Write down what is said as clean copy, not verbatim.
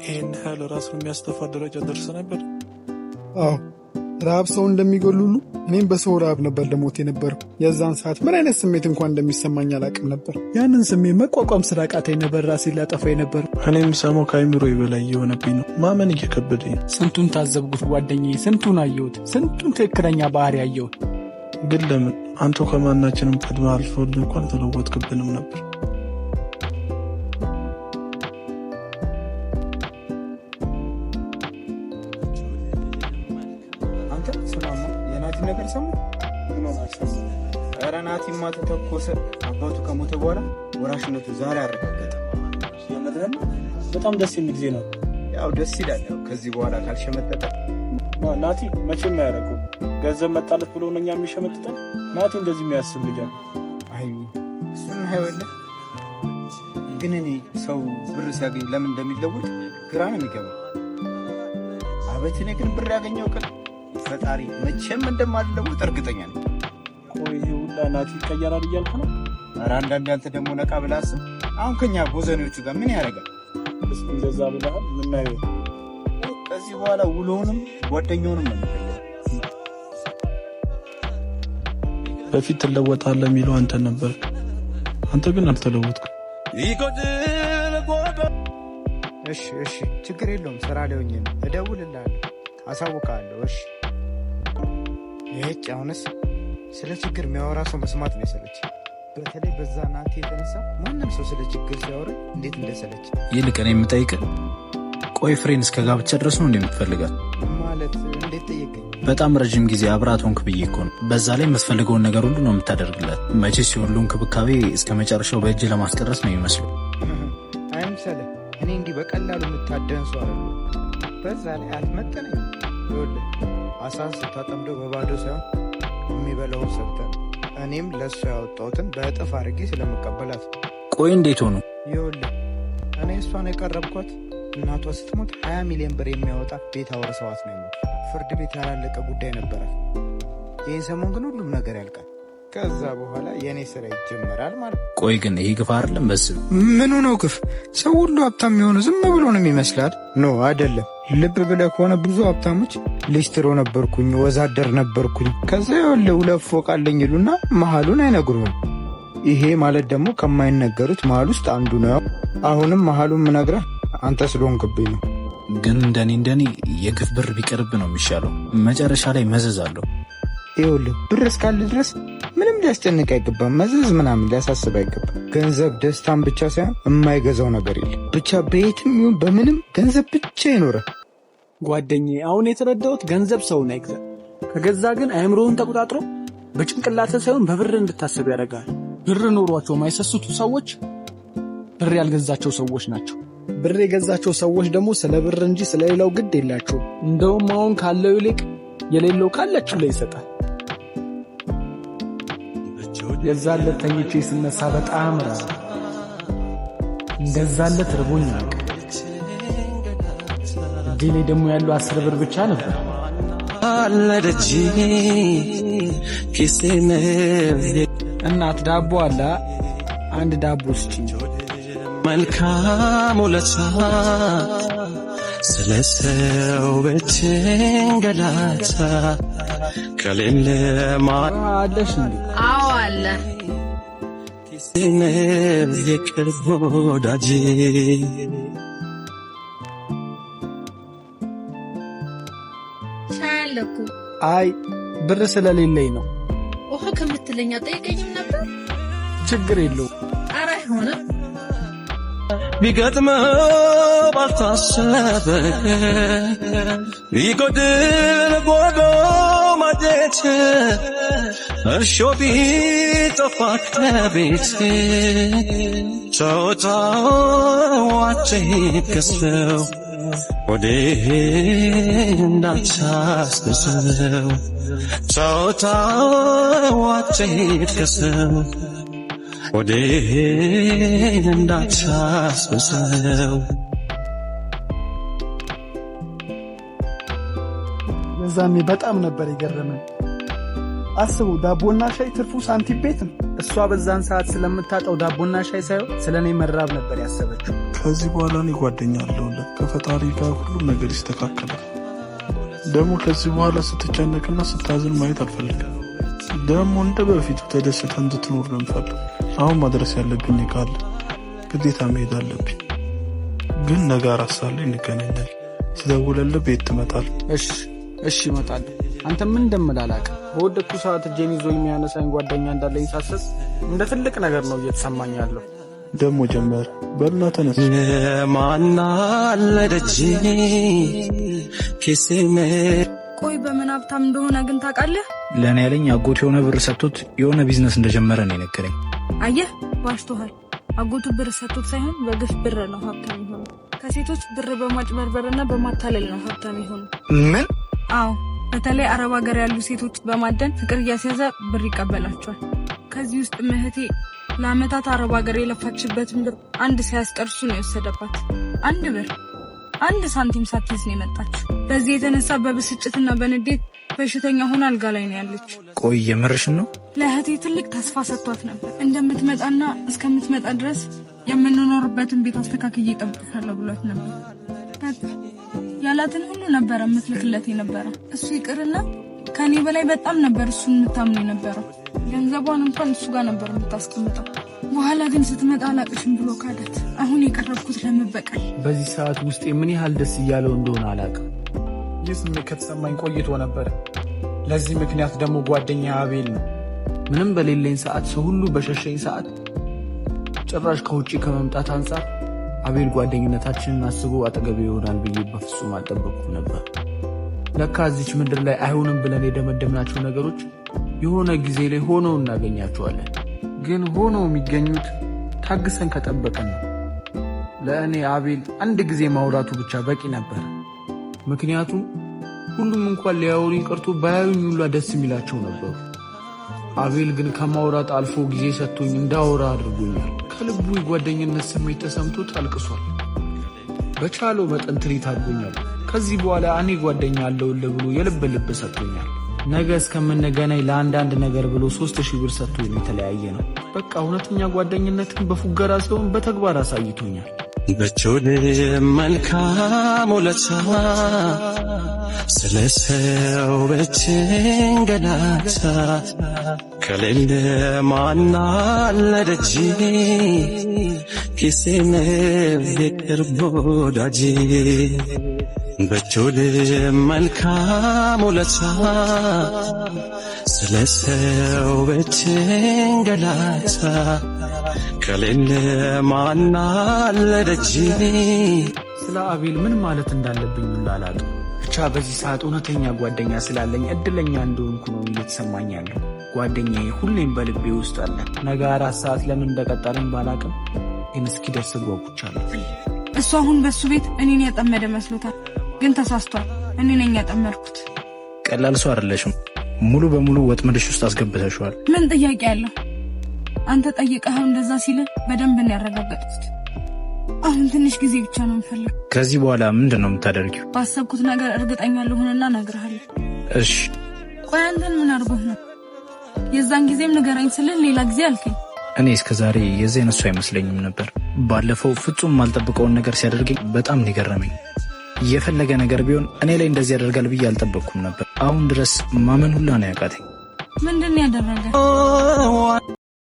ይሄን ያህል ራሱን የሚያስተፋ ደረጃ ደርሰ ነበር? አዎ ረሃብ ሰው እንደሚገል ሁሉ እኔም በሰው ረሃብ ነበር ለሞት የነበረው። የዛን ሰዓት ምን አይነት ስሜት እንኳን እንደሚሰማኝ አላውቅም ነበር። ያንን ስሜት መቋቋም ስላቃተኝ ነበር ራሴን ላጠፋ የነበረው። እኔም ሰማው ከአይምሮ በላይ እየሆነብኝ ነው። ማመን እየከበደኝ። ስንቱን ታዘብኩት ጓደኛዬ፣ ስንቱን አየሁት፣ ስንቱን ትክክለኛ ባህሪ አየሁት። ግን ለምን አንተ ከማናችንም ቀድመህ አልፈውልህ እንኳን ተለወጥክብንም ነበር። ነገር ሰሙ አራናቲማ ተተኮሰ። አባቱ ከሞተ በኋላ ወራሽነቱ ዛሬ አረጋገጠ። የምድረን በጣም ደስ የሚል ጊዜ ነው። ያው ደስ ይላል። ከዚህ በኋላ ካልሸመጠጠ ናቲ መቼም አያረቁ ገንዘብ መጣለት ብሎ ነው እኛ የሚሸመጥጠን። ናቲ እንደዚህ የሚያስብ ልጅ አይ እሱን አይወለ። ግን እኔ ሰው ብር ሲያገኝ ለምን እንደሚለወጥ ግራ ነው የሚገባው። አቤት እኔ ግን ብር ያገኘው ቀን ፈጣሪ መቼም እንደማልለውጥ እርግጠኛ ነኝ። ቆይ ሁላ ናቲ ይቀየራል እያልኩ ነው። ኧረ አንዳንዴ አንተ ደግሞ ነቃ ብለህ አስብ። አሁን ከኛ ቦዘኔዎቹ ጋር ምን ያደርጋል? እስኪ እንደዛ ብለሃል። ምናየው ከዚህ በኋላ ውሎውንም ጓደኛውንም ነው የሚቀየረው። በፊት ትለወጣለህ የሚለው አንተ ነበር። አንተ ግን አልተለወጥክም። እሺ ችግር የለውም። ስራ ላይ ሆኜ ነው። እደውልልሃለሁ፣ አሳውቅሃለሁ። እሺ ይሄች አሁንስ ስለ ችግር የሚያወራ ሰው መስማት ነው የሰለች። በተለይ በዛ ናቲ የተነሳ ማንም ሰው ስለ ችግር ሲያወራ እንዴት እንደሰለች። ይልቅ እኔ የምጠይቅህ ቆይ ፍሬን እስከ ጋብቻ ድረስ ነው እንደምትፈልጋት? ማለት እንዴት ጠየቀኝ? በጣም ረጅም ጊዜ አብራት ሆንክ ብዬ እኮ ነው። በዛ ላይ የምትፈልገውን ነገር ሁሉ ነው የምታደርግላት። መቼስ ሲሆን እንክብካቤ እስከ መጨረሻው በእጅ ለማስቀረስ ነው የሚመስለው። አይምሰልህ። እኔ እንዲህ በቀላሉ የምታደን ሰው አለ። በዛ ላይ አትመጠነኝ። ይኸውልህ አሳን ስታጠምደው በባዶ ሳይሆን የሚበላውን ሰጥተን እኔም ለእሱ ያወጣሁትን በእጥፍ አድርጌ ስለመቀበላት። ቆይ እንዴት ሆኑ? ይኸውልህ እኔ እሷን የቀረብኳት እናቷ ስትሞት 20 ሚሊዮን ብር የሚያወጣ ቤት አወርሰዋት ነው የሞት። ፍርድ ቤት ያላለቀ ጉዳይ ነበራት። ይህን ሰሞን ግን ሁሉም ነገር ያልቃል። ከዛ በኋላ የእኔ ስራ ይጀመራል ማለት ነው። ቆይ ግን ይሄ ግፍ አይደለም? በስብ ምኑ ነው ግፍ? ሰው ሁሉ ሀብታም የሚሆኑ ዝም ብሎ ነው የሚመስላል? ኖ አይደለም። ልብ ብለህ ከሆነ ብዙ ሀብታሞች ሊስትሮ ነበርኩኝ፣ ወዛደር ነበርኩኝ፣ ከዛ ይኸውልህ 2 ፎቅ አለኝ ይሉና መሀሉን አይነግሩህም። ይሄ ማለት ደግሞ ከማይነገሩት መሀል ውስጥ አንዱ ነው። አሁንም መሀሉን ምነግረህ አንተ ስለሆንክብኝ ነው። ግን እንደኔ የግፍ ብር ቢቀርብ ነው የሚሻለው። መጨረሻ ላይ መዘዝ አለው። ይኸውልህ ብር እስካለ ድረስ ምንም ሊያስጨንቅ አይገባም። መዘዝ ምናምን ሊያሳስብ አይገባም። ገንዘብ ደስታን ብቻ ሳይሆን የማይገዛው ነገር የለም። ብቻ በየትም ይሁን በምንም ገንዘብ ብቻ ይኖራል። ጓደኛዬ አሁን የተረዳሁት ገንዘብ ሰውን አይገዛ፣ ከገዛ ግን አእምሮውን ተቆጣጥሮ በጭንቅላት ሳይሆን በብር እንድታስብ ያደርጋል። ብር ኖሯቸው ማይሰስቱ ሰዎች ብር ያልገዛቸው ሰዎች ናቸው። ብር የገዛቸው ሰዎች ደግሞ ስለ ብር እንጂ ስለሌላው ግድ የላቸው። እንደውም አሁን ካለው ይልቅ የሌለው ካለችው ላይ ይሰጣል። የዛለት ተኝቼ ስነሳ በጣም ራስ እንደዛለት ርቦኛል። እጄ ላይ ደግሞ ያለው 10 ብር ብቻ ነበር። አለደጂ ኪሴነ እናት ዳቦ አለ፣ አንድ ዳቦ ስጪኝ። መልካም ውለታ ስለሰው በችንገላታ ከሌለ አለሽ እንዴ? አዎ አለ። ኪሴነ የቅርብ ወዳጄ ሻለኩ። አይ ብር ስለሌለኝ ነው። ውሃ ከምትለኛ ጠይቀኝም ነበር። ችግር የለው። ኧረ አይሆንም። ቢገጥመው ባልታሰበ ቢጎድል ጎዶ ማጀት እርሾ ቢጠፋ ከቤት ጨዋታዋችን ከሰው ወዴ እንዳታስበሰው ጨዋታዋችን ከሰው ወዴ እንዳታስበሰው። የዛኔ በጣም ነበር የገረመን። አስቡ፣ ዳቦና ሻይ ትርፉ ሳንቲም ቤት ነው። እሷ በዛን ሰዓት ስለምታጣው ዳቦና ሻይ ሳይሆን ስለኔ መራብ ነበር ያሰበችው። ከዚህ በኋላ እኔ ጓደኛ አለሁልህ። ከፈጣሪ ጋር ሁሉም ነገር ይስተካከላል። ደግሞ ከዚህ በኋላ ስትጨነቅና ስታዝን ማየት አልፈልግም። ደግሞ እንደ በፊቱ ተደስተህ እንድትኖር ነው የምፈልግ። አሁን ማድረስ ያለብኝ ካለ ግዴታ መሄድ አለብኝ። ግን ነገ 4 ሰዓት ላይ እንገናኛለን። ስደውልልህ ቤት ትመጣለህ? እሺ እመጣለሁ። አንተ ምን እንደምላላቅ በወደኩ ሰዓት እጄን ይዞ የሚያነሳኝ ጓደኛ እንዳለኝ ሳስብ እንደ ትልቅ ነገር ነው እየተሰማኝ ያለው። ደግሞ ጀመረ። በልና ተነስ። ማና ለደጂ ኪስሜ ቆይ በምን ሀብታም እንደሆነ ግን ታውቃለህ? ለእኔ ያለኝ አጎቱ የሆነ ብር ሰጥቶት የሆነ ቢዝነስ እንደጀመረ ነው የነገረኝ። አየህ ዋሽቶሃል። አጎቱ ብር ሰጥቶት ሳይሆን በግፍ ብር ነው ሀብታም የሆነው። ከሴቶች ብር በማጭበርበርና በማታለል ነው ሀብታም የሆነው። ምን? አዎ በተለይ አረብ ሀገር ያሉ ሴቶች በማደን ፍቅር እያስያዘ ብር ይቀበላቸዋል። ከዚህ ውስጥ እህቴ ለአመታት አረብ ሀገር የለፋችበትን ብር አንድ ሳያስቀርሱ ነው የወሰደባት። አንድ ብር 1 ሳንቲም ሳትይዝ ነው የመጣችው። በዚህ የተነሳ በብስጭትና በንዴት በሽተኛ ሆና አልጋ ላይ ነው ያለች። ቆይ የምርሽን ነው? ለእህቴ ትልቅ ተስፋ ሰጥቷት ነበር። እንደምትመጣና እስከምትመጣ ድረስ የምንኖርበትን ቤት አስተካክዬ እጠብቅሻለሁ ብሏት ነበር። ያላትን ሁሉ ነበረ የምትልክለት የነበረው። እሱ ይቅርና ከኔ በላይ በጣም ነበር እሱን የምታምነው የነበረው። ገንዘቧን እንኳን እሱ ጋር ነበር የምታስቀምጠው። በኋላ ግን ስትመጣ አላቅሽም ብሎ ካዳት። አሁን የቀረብኩት ለመበቀል። በዚህ ሰዓት ውስጥ ምን ያህል ደስ እያለው እንደሆነ አላቅም። ይህ ስሜት ከተሰማኝ ቆይቶ ነበር። ለዚህ ምክንያት ደግሞ ጓደኛ አቤል ነው። ምንም በሌለኝ ሰዓት፣ ሰው ሁሉ በሸሸኝ ሰዓት፣ ጭራሽ ከውጪ ከመምጣት አንጻር አቤል ጓደኝነታችንን አስቦ አጠገቤ ይሆናል ብዬ በፍጹም አልጠበቅኩም ነበር። ለካ እዚች ምድር ላይ አይሆንም ብለን የደመደምናቸው ነገሮች የሆነ ጊዜ ላይ ሆነው እናገኛቸዋለን። ግን ሆነው የሚገኙት ታግሰን ከጠበቀን ነው። ለእኔ አቤል አንድ ጊዜ ማውራቱ ብቻ በቂ ነበር። ምክንያቱም ሁሉም እንኳን ሊያወሩኝ ቀርቶ ባያዩኝ ሁላ ደስ የሚላቸው ነበሩ። አቤል ግን ከማውራት አልፎ ጊዜ ሰጥቶኝ እንዳወራ አድርጎኛል። ከልቡ የጓደኝነት ስሜት ተሰምቶት አልቅሷል። በቻለው መጠን ትሪት አድርጎኛል። ከዚህ በኋላ እኔ ጓደኛ አለውልህ ብሎ የልብ ልብ ሰጥቶኛል። ነገ እስከምንገናኝ ለአንዳንድ ነገር ብሎ 3000 ብር ሰጥቶ የተለያየ ነው። በቃ እውነተኛ ጓደኝነትን በፉገራ ሳይሆን በተግባር አሳይቶኛል። በቾል መልካም ውለታ ስለ ሰው በችንገላታ ከሌለ ማና ለደጂ ኪሴን የቅርብ ወዳጅ በቾል መልካም ውለታ ስለ ሰው በችንገላታ ከሌለ ማና ለደጂ። ስለ አቤል ምን ማለት እንዳለብኝ አላውቅም። ብቻ በዚህ ሰዓት እውነተኛ ጓደኛ ስላለኝ እድለኛ እንደሆንኩ ነው እየተሰማኝ ያለው። ጓደኛዬ ሁሌም በልቤ ውስጥ አለ። ነገ 4 ሰዓት ለምን እንደቀጠረኝ ባላውቅም ግን እስኪደርስ ጓጉቻለሁ። እሱ አሁን በሱ ቤት እኔን ያጠመደ መስሎታል፣ ግን ተሳስቷል። እኔ ነኝ ያጠመድኩት። ቀላል ሰው አይደለሽም። ሙሉ በሙሉ ወጥመድሽ ውስጥ አስገብተሽዋል። ምን ጥያቄ አለው? አንተ ጠይቀኸው እንደዛ ሲል በደንብ ነው ያረጋገጥኩት። አሁን ትንሽ ጊዜ ብቻ ነው የምፈልገው። ከዚህ በኋላ ምንድን ነው የምታደርጊው? ባሰብኩት ነገር እርግጠኛ ልሆንና እነግርሃለሁ። እሺ። ቆይ አንተን ምን አድርጎህ ነው? የዛን ጊዜም ንገረኝ ስልህ ሌላ ጊዜ አልከኝ። እኔ እስከዛሬ የዚህ አይነት ሰው አይመስለኝም ነበር። ባለፈው ፍጹም ማልጠብቀውን ነገር ሲያደርገኝ በጣም ነው የገረመኝ። የፈለገ ነገር ቢሆን እኔ ላይ እንደዚህ ያደርጋል ብዬ አልጠበቅኩም ነበር። አሁን ድረስ ማመን ሁላ ነው ያቃተኝ። ምንድን ያደረገ?